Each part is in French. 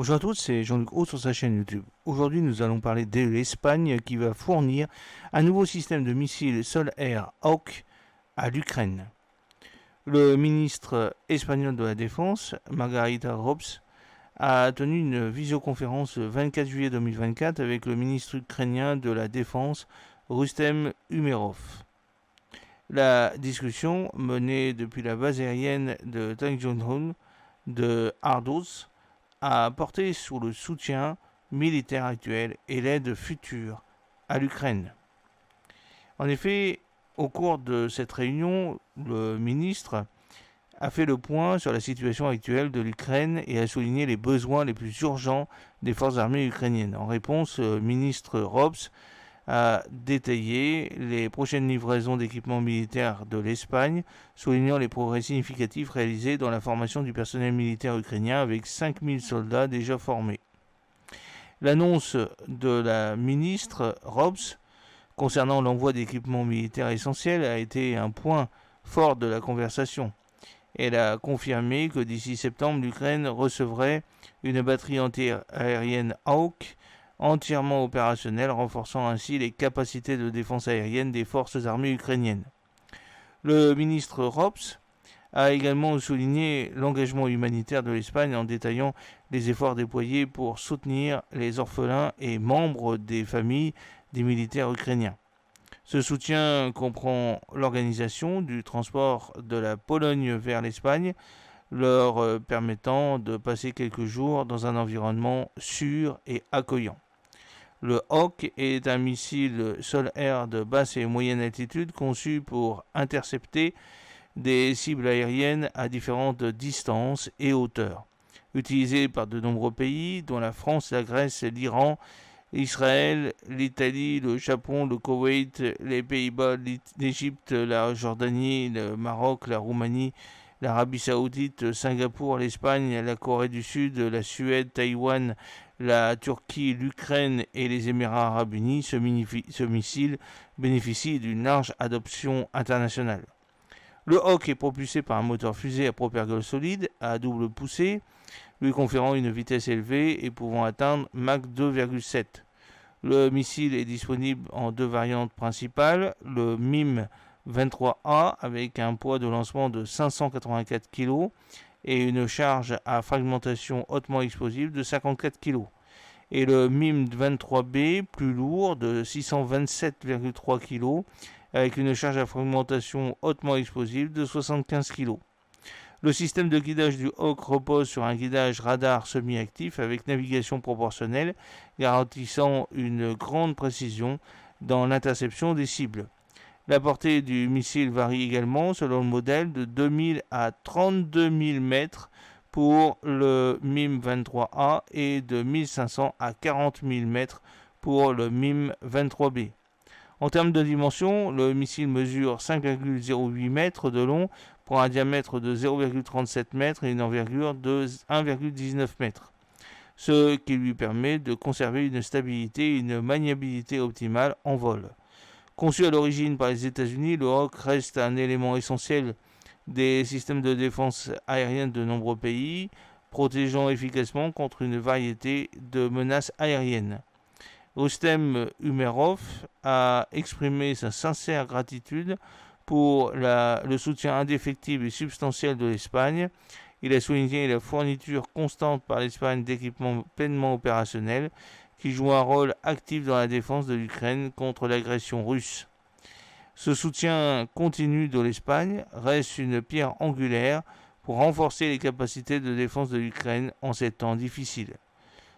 Bonjour à tous, c'est Jean-Luc Haut sur sa chaîne YouTube. Aujourd'hui, nous allons parler de l'Espagne qui va fournir un nouveau système de missiles sol-air Hawk à l'Ukraine. Le ministre espagnol de la Défense, Margarita Robles, a tenu une visioconférence le 24 juillet 2024 avec le ministre ukrainien de la Défense, Rustem Umerov. La discussion, menée depuis la base aérienne de Tanjung de Ardos, a porté sur le soutien militaire actuel et l'aide future à l'Ukraine. En effet, au cours de cette réunion, le ministre a fait le point sur la situation actuelle de l'Ukraine et a souligné les besoins les plus urgents des forces armées ukrainiennes. En réponse, le ministre Robles a détaillé les prochaines livraisons d'équipements militaires de l'Espagne, soulignant les progrès significatifs réalisés dans la formation du personnel militaire ukrainien avec 5000 soldats déjà formés. L'annonce de la ministre Robles concernant l'envoi d'équipements militaires essentiels a été un point fort de la conversation. Elle a confirmé que d'ici septembre, l'Ukraine recevrait une batterie anti-aérienne Hawk entièrement opérationnelle, renforçant ainsi les capacités de défense aérienne des forces armées ukrainiennes. Le ministre Robles a également souligné l'engagement humanitaire de l'Espagne en détaillant les efforts déployés pour soutenir les orphelins et membres des familles des militaires ukrainiens. Ce soutien comprend l'organisation du transport de la Pologne vers l'Espagne, leur permettant de passer quelques jours dans un environnement sûr et accueillant. Le Hawk est un missile sol-air de basse et moyenne altitude conçu pour intercepter des cibles aériennes à différentes distances et hauteurs. Utilisé par de nombreux pays, dont la France, la Grèce, l'Iran, Israël, l'Italie, le Japon, le Koweït, les Pays-Bas, l'Égypte, la Jordanie, le Maroc, la Roumanie, l'Arabie Saoudite, Singapour, l'Espagne, la Corée du Sud, la Suède, Taïwan, la Turquie, l'Ukraine et les Émirats arabes unis, ce missile bénéficie d'une large adoption internationale. Le Hawk est propulsé par un moteur fusée à propergol solide à double poussée, lui conférant une vitesse élevée et pouvant atteindre Mach 2,7. Le missile est disponible en deux variantes principales, le MIM 23A avec un poids de lancement de 584 kg et une charge à fragmentation hautement explosive de 54 kg. Et le MIM 23B plus lourd de 627,3 kg avec une charge à fragmentation hautement explosive de 75 kg. Le système de guidage du Hawk repose sur un guidage radar semi-actif avec navigation proportionnelle, garantissant une grande précision dans l'interception des cibles. La portée du missile varie également selon le modèle de 2000 à 32 000 mètres pour le MIM 23A et de 1500 à 40 000 mètres pour le MIM 23B. En termes de dimension, le missile mesure 5,08 mètres de long pour un diamètre de 0,37 mètres et une envergure de 1,19 mètres, ce qui lui permet de conserver une stabilité et une maniabilité optimale en vol. Conçu à l'origine par les États-Unis, le Hawk reste un élément essentiel des systèmes de défense aérienne de nombreux pays, protégeant efficacement contre une variété de menaces aériennes. Rustem Umerov a exprimé sa sincère gratitude pour le soutien indéfectible et substantiel de l'Espagne. Il a souligné la fourniture constante par l'Espagne d'équipements pleinement opérationnels qui jouent un rôle actif dans la défense de l'Ukraine contre l'agression russe. Ce soutien continu de l'Espagne reste une pierre angulaire pour renforcer les capacités de défense de l'Ukraine en ces temps difficiles.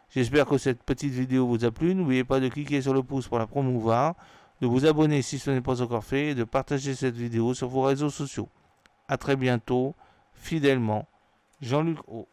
J'espère que cette petite vidéo vous a plu. N'oubliez pas de cliquer sur le pouce pour la promouvoir, de vous abonner si ce n'est pas encore fait et de partager cette vidéo sur vos réseaux sociaux. A très bientôt, fidèlement, Jean-Luc O.